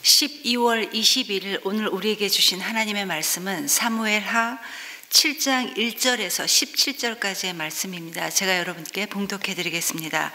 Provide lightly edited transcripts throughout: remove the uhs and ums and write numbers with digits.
12월 21일 오늘 우리에게 주신 하나님의 말씀은 사무엘하 7장 1절에서 17절까지의 말씀입니다. 제가 여러분께 봉독해 드리겠습니다.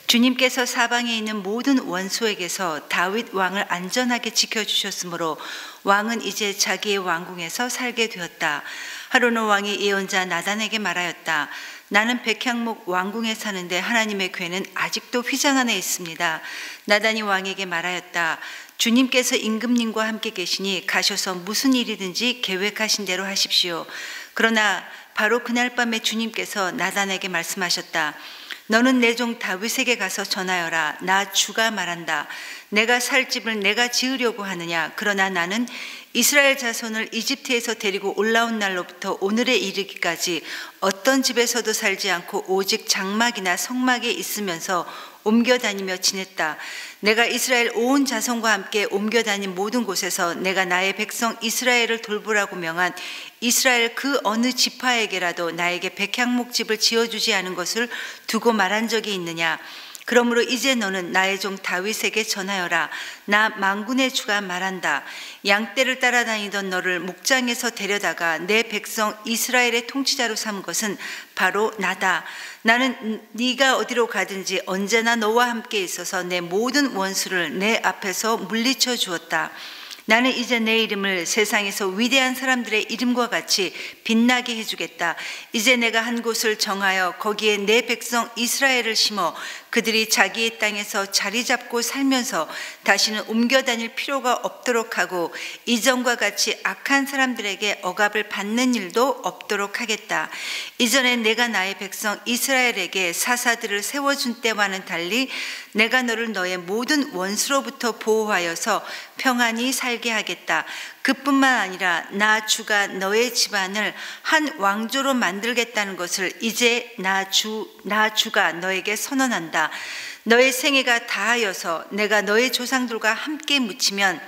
주님께서 사방에 있는 모든 원수에게서 다윗 왕을 안전하게 지켜주셨으므로 왕은 이제 자기의 왕궁에서 살게 되었다. 하루노 왕이 예언자 나단에게 말하였다. 나는 백향목 왕궁에 사는데 하나님의 궤는 아직도 휘장 안에 있습니다. 나단이 왕에게 말하였다. 주님께서 임금님과 함께 계시니 가셔서 무슨 일이든지 계획하신 대로 하십시오. 그러나 바로 그날 밤에 주님께서 나단에게 말씀하셨다. 너는 내 종 다윗에게 가서 전하여라. 나 주가 말한다. 내가 살 집을 내가 지으려고 하느냐. 그러나 나는 이스라엘 자손을 이집트에서 데리고 올라온 날로부터 오늘에 이르기까지 어떤 집에서도 살지 않고 오직 장막이나 성막에 있으면서 옮겨 다니며 지냈다. 내가 이스라엘 온 자손과 함께 옮겨 다닌 모든 곳에서 내가 나의 백성 이스라엘을 돌보라고 명한 이스라엘 그 어느 지파에게라도 나에게 백향목집을 지어주지 않은 것을 두고 말한 적이 있느냐. 그러므로 이제 너는 나의 종 다윗에게 전하여라. 나 만군의 주가 말한다. 양떼를 따라다니던 너를 목장에서 데려다가 내 백성 이스라엘의 통치자로 삼은 것은 바로 나다. 나는 네가 어디로 가든지 언제나 너와 함께 있어서 내 모든 원수를 내 앞에서 물리쳐 주었다. 나는 이제 내 이름을 세상에서 위대한 사람들의 이름과 같이 빛나게 해주겠다. 이제 내가 한 곳을 정하여 거기에 내 백성 이스라엘을 심어 그들이 자기의 땅에서 자리 잡고 살면서 다시는 옮겨 다닐 필요가 없도록 하고 이전과 같이 악한 사람들에게 억압을 받는 일도 없도록 하겠다. 이전에 내가 나의 백성 이스라엘에게 사사들을 세워준 때와는 달리 내가 너를 너의 모든 원수로부터 보호하여서 평안히 살게 하겠다. 그뿐만 아니라 나 주가 너의 집안을 한 왕조로 만들겠다는 것을 이제 나 주가 너에게 선언한다. 너의 생애가 다하여서 내가 너의 조상들과 함께 묻히면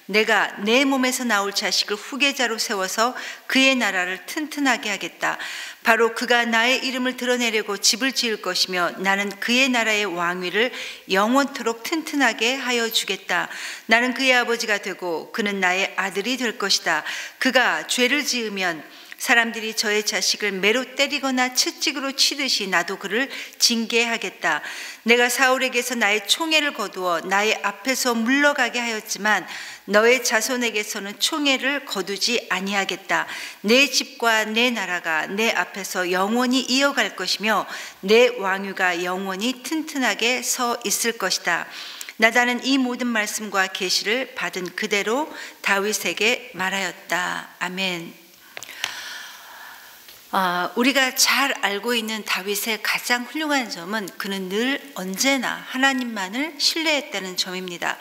내가 내 몸에서 나올 자식을 후계자로 세워서 그의 나라를 튼튼하게 하겠다. 바로 그가 나의 이름을 드러내려고 집을 지을 것이며 나는 그의 나라의 왕위를 영원토록 튼튼하게 하여 주겠다. 나는 그의 아버지가 되고 그는 나의 아들이 될 것이다. 그가 죄를 지으면 사람들이 저의 자식을 매로 때리거나 채찍으로 치듯이 나도 그를 징계하겠다. 내가 사울에게서 나의 총애를 거두어 나의 앞에서 물러가게 하였지만 너의 자손에게서는 총애를 거두지 아니하겠다. 내 집과 내 나라가 내 앞에서 영원히 이어갈 것이며 내 왕위가 영원히 튼튼하게 서 있을 것이다. 나단은 이 모든 말씀과 계시를 받은 그대로 다윗에게 말하였다. 아멘. 우리가 잘 알고 있는 다윗의 가장 훌륭한 점은 그는 늘 언제나 하나님만을 신뢰했다는 점입니다.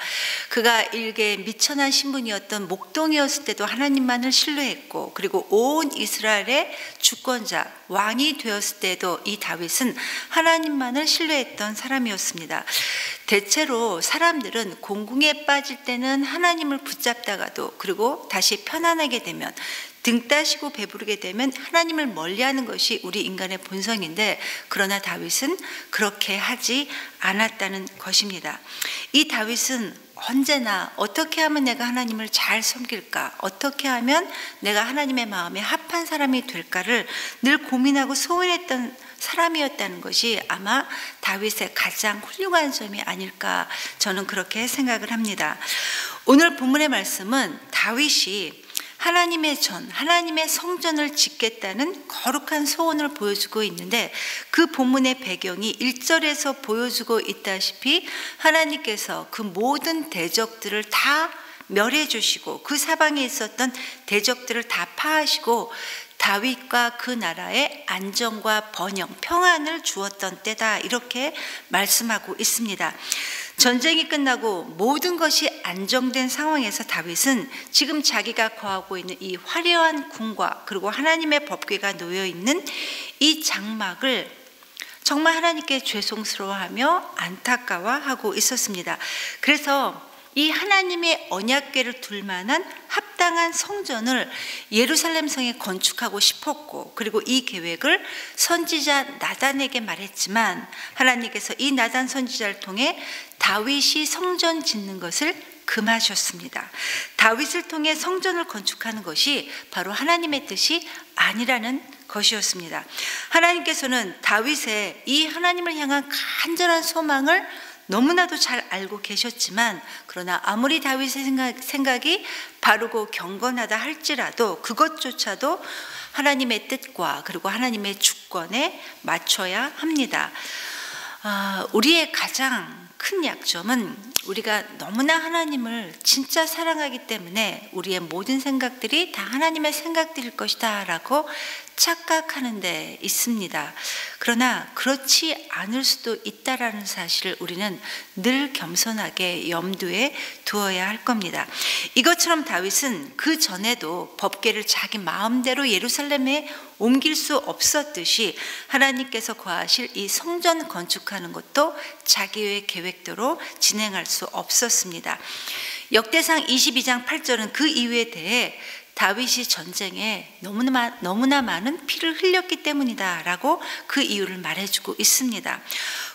그가 일개 미천한 신분이었던 목동이었을 때도 하나님만을 신뢰했고 그리고 온 이스라엘의 주권자, 왕이 되었을 때도 이 다윗은 하나님만을 신뢰했던 사람이었습니다. 대체로 사람들은 공궁에 빠질 때는 하나님을 붙잡다가도 그리고 다시 편안하게 되면 등 따시고 배부르게 되면 하나님을 멀리하는 것이 우리 인간의 본성인데 그러나 다윗은 그렇게 하지 않았다는 것입니다. 이 다윗은 언제나 어떻게 하면 내가 하나님을 잘 섬길까? 어떻게 하면 내가 하나님의 마음에 합한 사람이 될까를 늘 고민하고 소원했던 사람이었다는 것이 아마 다윗의 가장 훌륭한 점이 아닐까 저는 그렇게 생각을 합니다. 오늘 본문의 말씀은 다윗이 하나님의 성전을 짓겠다는 거룩한 소원을 보여주고 있는데 그 본문의 배경이 1절에서 보여주고 있다시피 하나님께서 그 모든 대적들을 다 멸해 주시고 그 사방에 있었던 대적들을 다 파하시고 다윗과 그 나라에 안정과 번영, 평안을 주었던 때다 이렇게 말씀하고 있습니다. 전쟁이 끝나고 모든 것이 안정된 상황에서 다윗은 지금 자기가 거하고 있는 이 화려한 궁과 그리고 하나님의 법궤가 놓여 있는 이 장막을 정말 하나님께 죄송스러워하며 안타까워하고 있었습니다. 그래서 이 하나님의 언약궤를 둘 만한 합당한 성전을 예루살렘 성에 건축하고 싶었고 그리고 이 계획을 선지자 나단에게 말했지만 하나님께서 이 나단 선지자를 통해 다윗이 성전 짓는 것을 금하셨습니다. 다윗을 통해 성전을 건축하는 것이 바로 하나님의 뜻이 아니라는 것이었습니다. 하나님께서는 다윗의 이 하나님을 향한 간절한 소망을 너무나도 잘 알고 계셨지만, 그러나 아무리 다윗의 생각이 바르고 경건하다 할지라도 그것조차도 하나님의 뜻과 그리고 하나님의 주권에 맞춰야 합니다. 우리의 가장 큰 약점은 우리가 너무나 하나님을 진짜 사랑하기 때문에 우리의 모든 생각들이 다 하나님의 생각들일 것이다 라고 착각하는 데 있습니다. 그러나 그렇지 않을 수도 있다라는 사실을 우리는 늘 겸손하게 염두에 두어야 할 겁니다. 이것처럼 다윗은 그 전에도 법궤를 자기 마음대로 예루살렘에 옮길 수 없었듯이 하나님께서 거하실 이 성전 건축하는 것도 자기의 계획대로 진행할 수 없었습니다. 역대상 22장 8절은 그 이유에 대해 다윗이 전쟁에 너무나 많은 피를 흘렸기 때문이다 라고 그 이유를 말해주고 있습니다.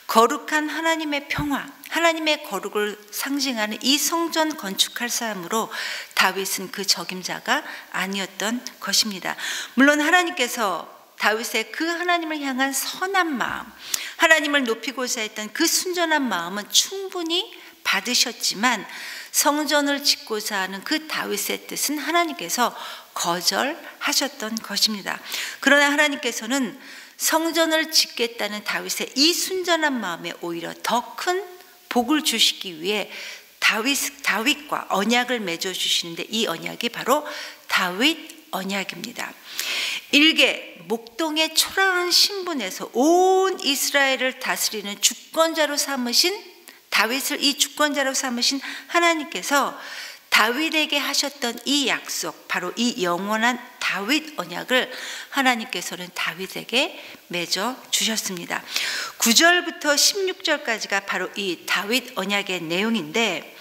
거룩한 하나님의 평화, 하나님의 거룩을 상징하는 이 성전 건축할 사람으로 다윗은 그 적임자가 아니었던 것입니다. 물론 하나님께서 다윗의 그 하나님을 향한 선한 마음, 하나님을 높이고자 했던 그 순전한 마음은 충분히 받으셨지만 성전을 짓고자 하는 그 다윗의 뜻은 하나님께서 거절하셨던 것입니다. 그러나 하나님께서는 성전을 짓겠다는 다윗의 이 순전한 마음에 오히려 더 큰 복을 주시기 위해 다윗과 언약을 맺어주시는데, 이 언약이 바로 다윗 언약입니다. 일개 목동의 초라한 신분에서 온 이스라엘을 다스리는 주권자로 삼으신 다윗을 이 주권자로 삼으신 하나님께서 다윗에게 하셨던 이 약속, 바로 이 영원한 다윗 언약을 하나님께서는 다윗에게 맺어 주셨습니다. 9절부터 16절까지가 바로 이 다윗 언약의 내용인데,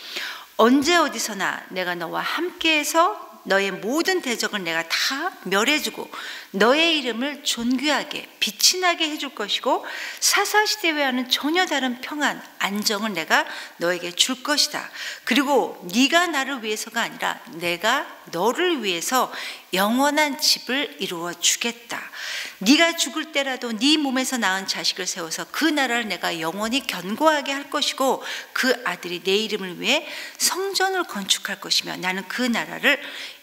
언제 어디서나 내가 너와 함께해서 너의 모든 대적을 내가 다 멸해주고 너의 이름을 존귀하게 빛이 나게 해줄 것이고 사사시대와는 전혀 다른 평안, 안정을 내가 너에게 줄 것이다. 그리고 네가 나를 위해서가 아니라 내가 너를 위해서 영원한 집을 이루어 주겠다. 네가 죽을 때라도 네 몸에서 낳은 자식을 세워서 그 나라를 내가 영원히 견고하게 할 것이고 그 아들이 내 이름을 위해 성전을 건축할 것이며 나는 그 나라를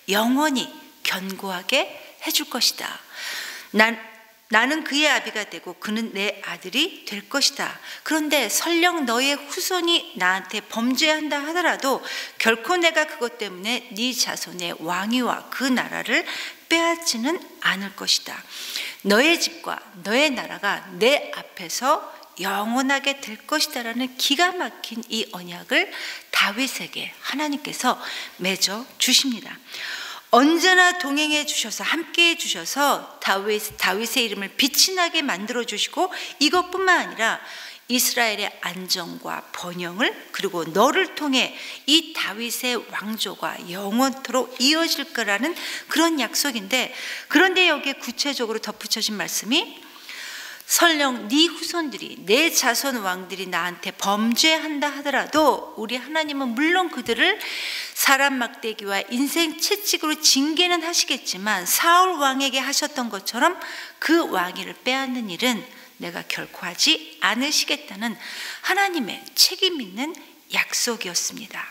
영원히 견고하게 해줄 것이다. 나는 그의 아비가 되고 그는 내 아들이 될 것이다. 그런데 설령 너의 후손이 나한테 범죄한다 하더라도 결코 내가 그것 때문에 네 자손의 왕위와 그 나라를 빼앗지는 않을 것이다. 너의 집과 너의 나라가 내 앞에서 영원하게 될 것이다 라는 기가 막힌 이 언약을 다윗에게 하나님께서 맺어 주십니다. 언제나 동행해 주셔서 함께해 주셔서 다윗의 이름을 빛이 나게 만들어 주시고, 이것뿐만 아니라 이스라엘의 안정과 번영을, 그리고 너를 통해 이 다윗의 왕조가 영원토록 이어질 거라는 그런 약속인데, 그런데 여기에 구체적으로 덧붙여진 말씀이 설령 네 후손들이 내 자손 왕들이 나한테 범죄한다 하더라도 우리 하나님은 물론 그들을 사람 막대기와 인생 채찍으로 징계는 하시겠지만 사울 왕에게 하셨던 것처럼 그 왕위를 빼앗는 일은 내가 결코 하지 않으시겠다는 하나님의 책임 있는 약속이었습니다.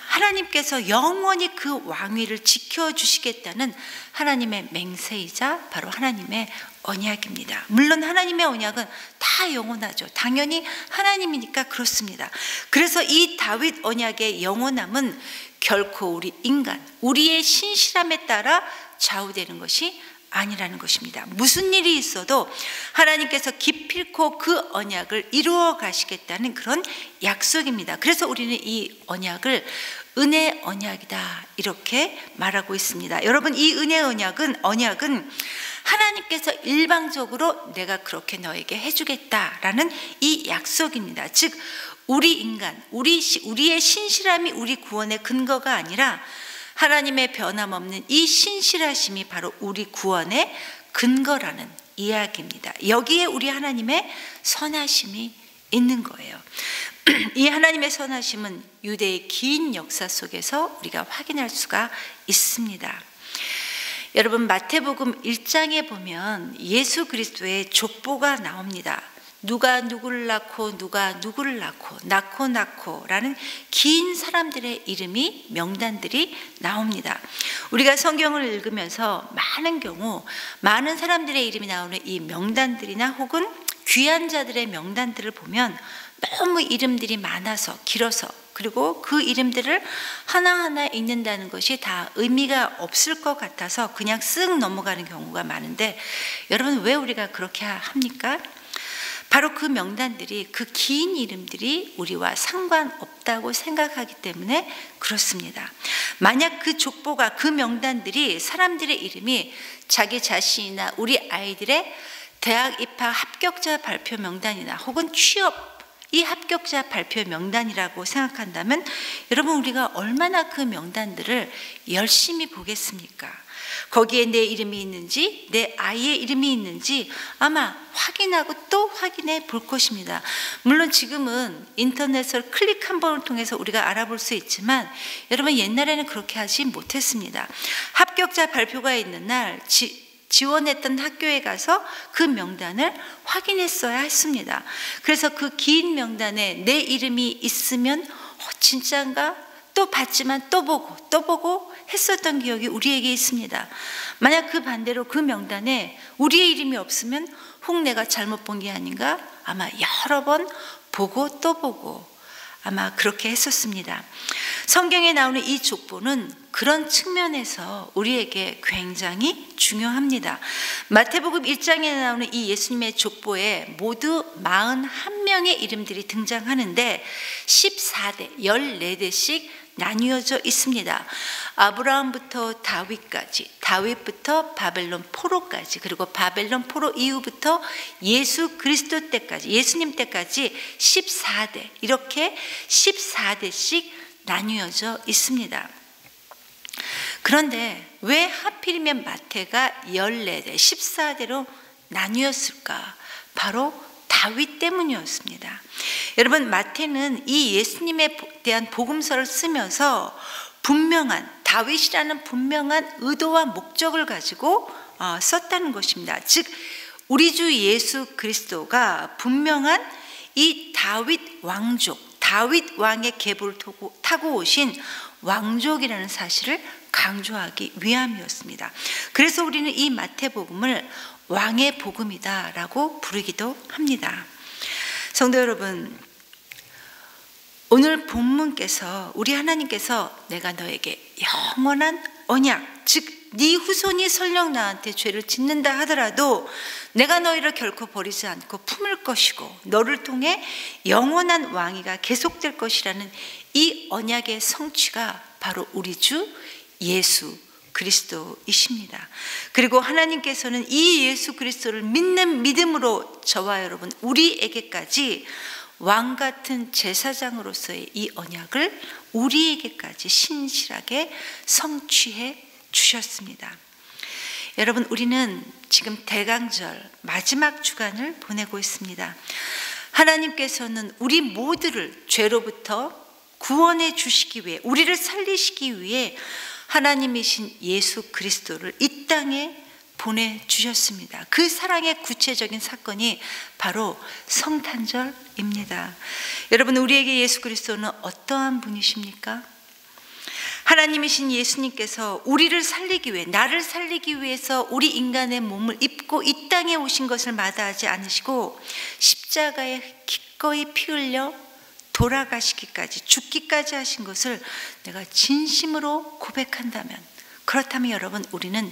하나님께서 영원히 그 왕위를 지켜주시겠다는 하나님의 맹세이자 바로 하나님의 언약입니다. 물론 하나님의 언약은 다 영원하죠. 당연히 하나님이니까 그렇습니다. 그래서 이 다윗 언약의 영원함은 결코 우리 인간, 우리의 신실함에 따라 좌우되는 것이 아니라는 것입니다. 무슨 일이 있어도 하나님께서 기필코 그 언약을 이루어 가시겠다는 그런 약속입니다. 그래서 우리는 이 언약을 은혜 언약이다 이렇게 말하고 있습니다. 여러분, 이 은혜 언약은 하나님께서 일방적으로 내가 그렇게 너에게 해주겠다라는 이 약속입니다. 즉 우리 인간, 우리의 신실함이 우리 구원의 근거가 아니라 하나님의 변함없는 이 신실하심이 바로 우리 구원의 근거라는 이야기입니다. 여기에 우리 하나님의 선하심이 있는 거예요. 이 하나님의 선하심은 유대의 긴 역사 속에서 우리가 확인할 수가 있습니다. 여러분, 마태복음 1장에 보면 예수 그리스도의 족보가 나옵니다. 누가 누구를 낳고 누가 누구를 낳고라는 긴 사람들의 이름이, 명단들이 나옵니다. 우리가 성경을 읽으면서 많은 경우 많은 사람들의 이름이 나오는 이 명단들이나 혹은 귀한 자들의 명단들을 보면 너무 이름들이 많아서, 길어서, 그리고 그 이름들을 하나하나 읽는다는 것이 다 의미가 없을 것 같아서 그냥 쓱 넘어가는 경우가 많은데, 여러분, 왜 우리가 그렇게 합니까? 바로 그 명단들이, 그 긴 이름들이 우리와 상관없다고 생각하기 때문에 그렇습니다. 만약 그 족보가, 그 명단들이, 사람들의 이름이 자기 자신이나 우리 아이들의 대학 입학 합격자 발표 명단이나 혹은 취업 이 합격자 발표 명단이라고 생각한다면, 여러분, 우리가 얼마나 그 명단들을 열심히 보겠습니까? 거기에 내 이름이 있는지, 내 아이의 이름이 있는지 아마 확인하고 또 확인해 볼 것입니다. 물론 지금은 인터넷을 클릭 한 번을 통해서 우리가 알아볼 수 있지만, 여러분, 옛날에는 그렇게 하지 못했습니다. 합격자 발표가 있는 날 지원했던 학교에 가서 그 명단을 확인했어야 했습니다. 그래서 그 긴 명단에 내 이름이 있으면 진짜인가? 또 봤지만 또 보고 했었던 기억이 우리에게 있습니다. 만약 그 반대로 그 명단에 우리의 이름이 없으면 혹 내가 잘못 본 게 아닌가? 아마 여러 번 보고 또 보고 아마 그렇게 했었습니다. 성경에 나오는 이 족보는 그런 측면에서 우리에게 굉장히 중요합니다. 마태복음 1장에 나오는 이 예수님의 족보에 모두 41명의 이름들이 등장하는데 14대, 14대씩 나뉘어져 있습니다. 아브라함부터 다윗까지, 다윗부터 바벨론 포로까지, 그리고 바벨론 포로 이후부터 예수 그리스도 때까지, 예수님 때까지 14대, 이렇게 14대씩 나뉘어져 있습니다. 그런데 왜 하필이면 마태가 14대, 14대로 나뉘었을까? 바로 다윗 때문이었습니다. 여러분, 마태는 이 예수님에 대한 복음서를 쓰면서 분명한, 다윗이라는 분명한 의도와 목적을 가지고 썼다는 것입니다. 즉, 우리 주 예수 그리스도가 분명한 이 다윗 왕족, 다윗 왕의 계보를 타고 오신 왕족이라는 사실을 강조하기 위함이었습니다. 그래서 우리는 이 마태복음을 왕의 복음이다라고 부르기도 합니다. 성도 여러분, 오늘 본문께서, 우리 하나님께서 내가 너에게 영원한 언약, 즉 네 후손이 설령 나한테 죄를 짓는다 하더라도 내가 너희를 결코 버리지 않고 품을 것이고 너를 통해 영원한 왕위가 계속될 것이라는 이 언약의 성취가 바로 우리 주 예수 그리스도이십니다. 그리고 하나님께서는 이 예수 그리스도를 믿는 믿음으로 저와 여러분, 우리에게까지 왕 같은 제사장으로서의 이 언약을 우리에게까지 신실하게 성취해 주셨습니다. 여러분, 우리는 지금 대강절 마지막 주간을 보내고 있습니다. 하나님께서는 우리 모두를 죄로부터 구원해 주시기 위해, 우리를 살리시기 위해 하나님이신 예수 그리스도를 이 땅에 보내주셨습니다. 그 사랑의 구체적인 사건이 바로 성탄절입니다. 여러분, 우리에게 예수 그리스도는 어떠한 분이십니까? 하나님이신 예수님께서 우리를 살리기 위해, 나를 살리기 위해서 우리 인간의 몸을 입고 이 땅에 오신 것을 마다하지 않으시고 십자가에 기꺼이 피 흘려 돌아가시기까지, 죽기까지 하신 것을 내가 진심으로 고백한다면, 그렇다면 여러분, 우리는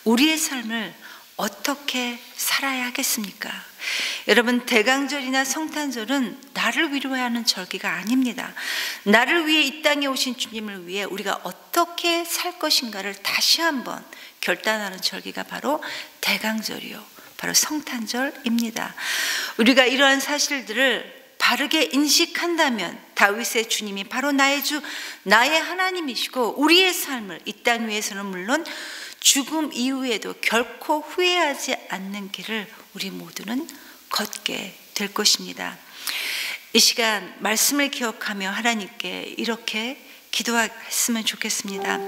우리의 삶을 어떻게 살아야 하겠습니까? 여러분, 대강절이나 성탄절은 나를 위로하는 절기가 아닙니다. 나를 위해 이 땅에 오신 주님을 위해 우리가 어떻게 살 것인가를 다시 한번 결단하는 절기가 바로 대강절이요, 바로 성탄절입니다. 우리가 이러한 사실들을 바르게 인식한다면 다윗의 주님이 바로 나의 주, 나의 하나님이시고 우리의 삶을 이 땅 위에서는 물론 죽음 이후에도 결코 후회하지 않는 길을 우리 모두는 걷게 될 것입니다. 이 시간 말씀을 기억하며 하나님께 이렇게 기도했으면 좋겠습니다.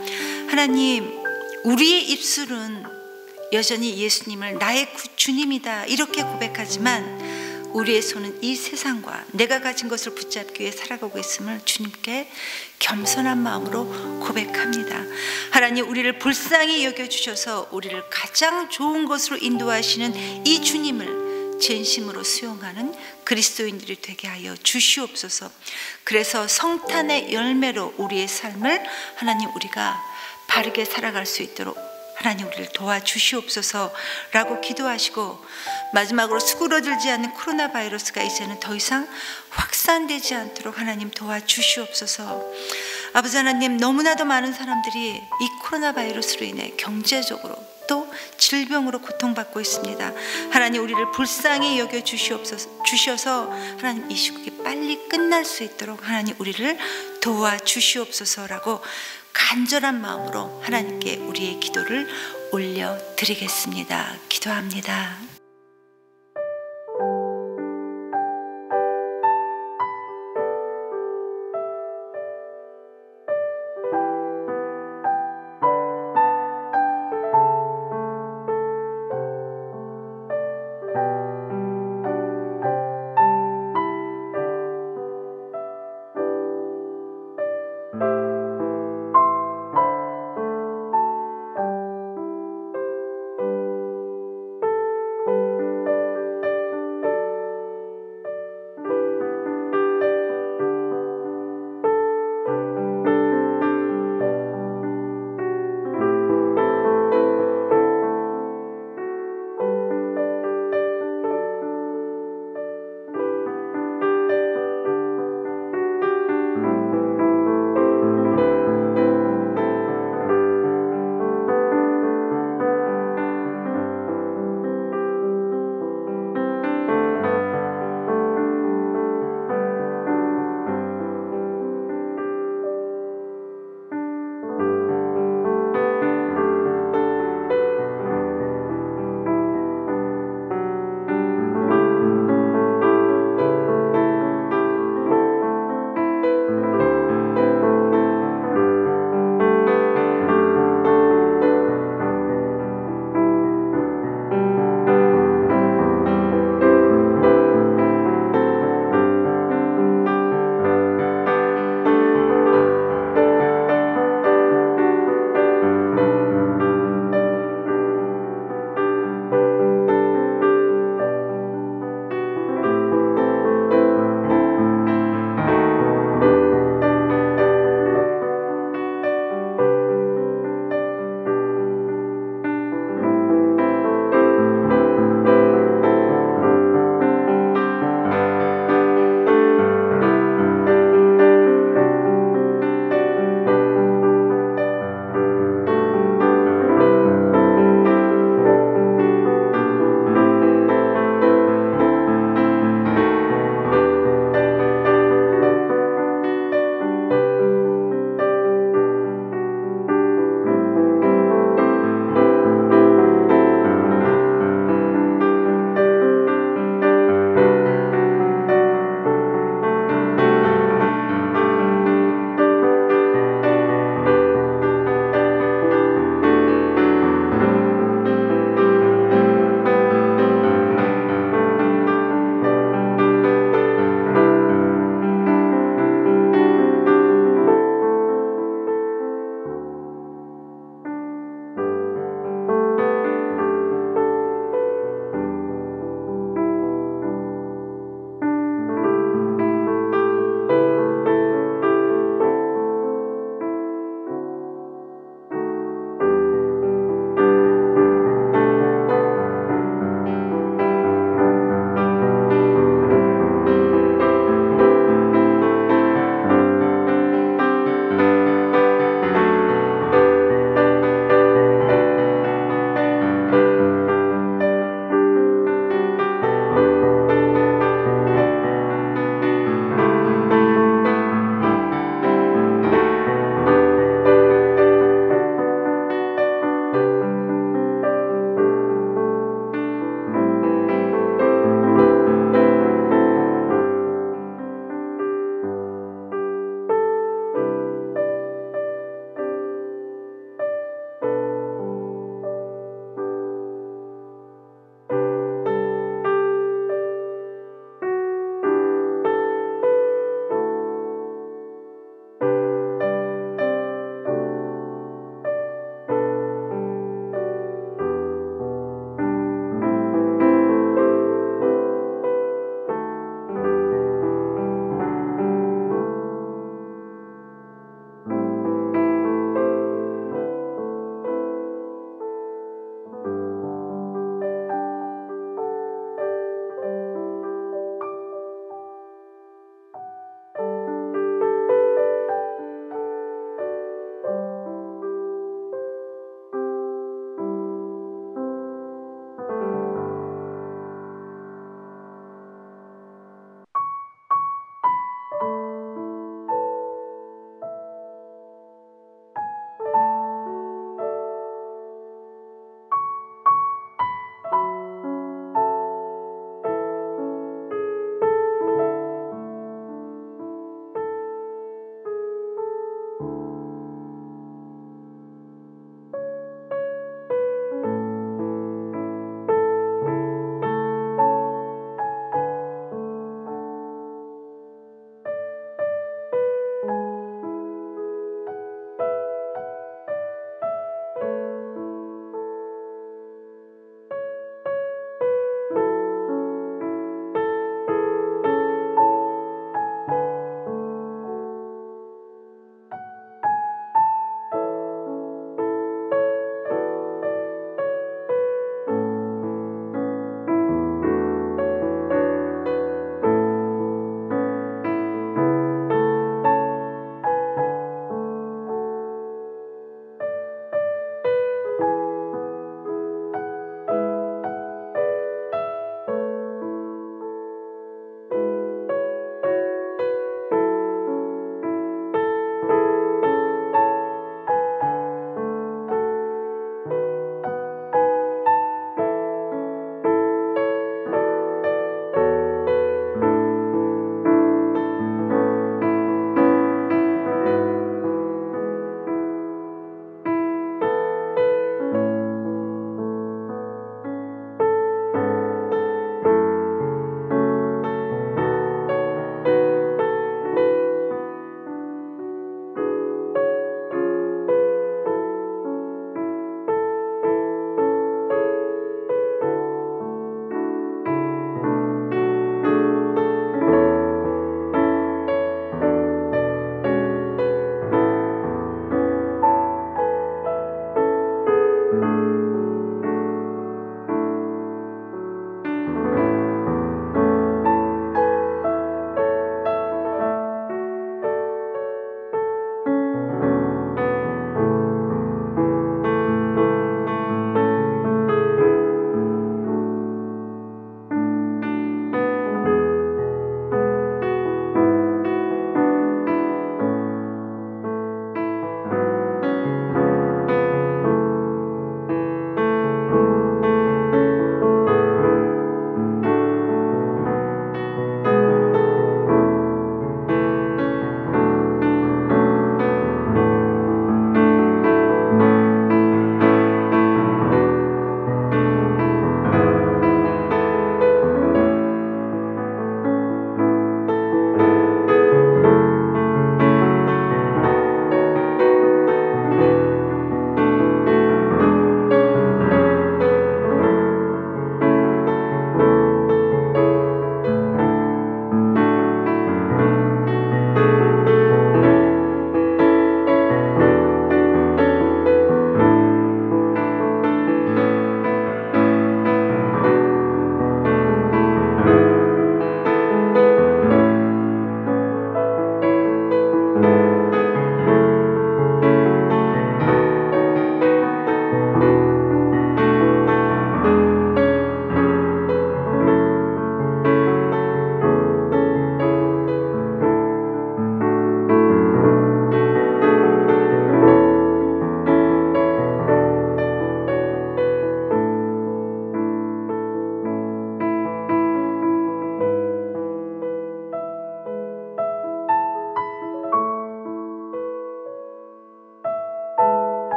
하나님, 우리의 입술은 여전히 예수님을 나의 주님이다 이렇게 고백하지만 우리의 손은 이 세상과 내가 가진 것을 붙잡기 위해 살아가고 있음을 주님께 겸손한 마음으로 고백합니다. 하나님, 우리를 불쌍히 여겨주셔서 우리를 가장 좋은 것으로 인도하시는 이 주님을 진심으로 수용하는 그리스도인들이 되게 하여 주시옵소서. 그래서 성탄의 열매로 우리의 삶을 하나님 우리가 바르게 살아갈 수 있도록 하나님 우리를 도와주시옵소서라고 기도하시고, 마지막으로 수그러들지 않는 코로나 바이러스가 이제는 더 이상 확산되지 않도록 하나님 도와주시옵소서. 아버지 하나님, 너무나도 많은 사람들이 이 코로나 바이러스로 인해 경제적으로 또 질병으로 고통받고 있습니다. 하나님, 우리를 불쌍히 여겨 주셔서 하나님 이 시국이 빨리 끝날 수 있도록 하나님 우리를 도와주시옵소서라고 간절한 마음으로 하나님께 우리의 기도를 올려드리겠습니다. 기도합니다.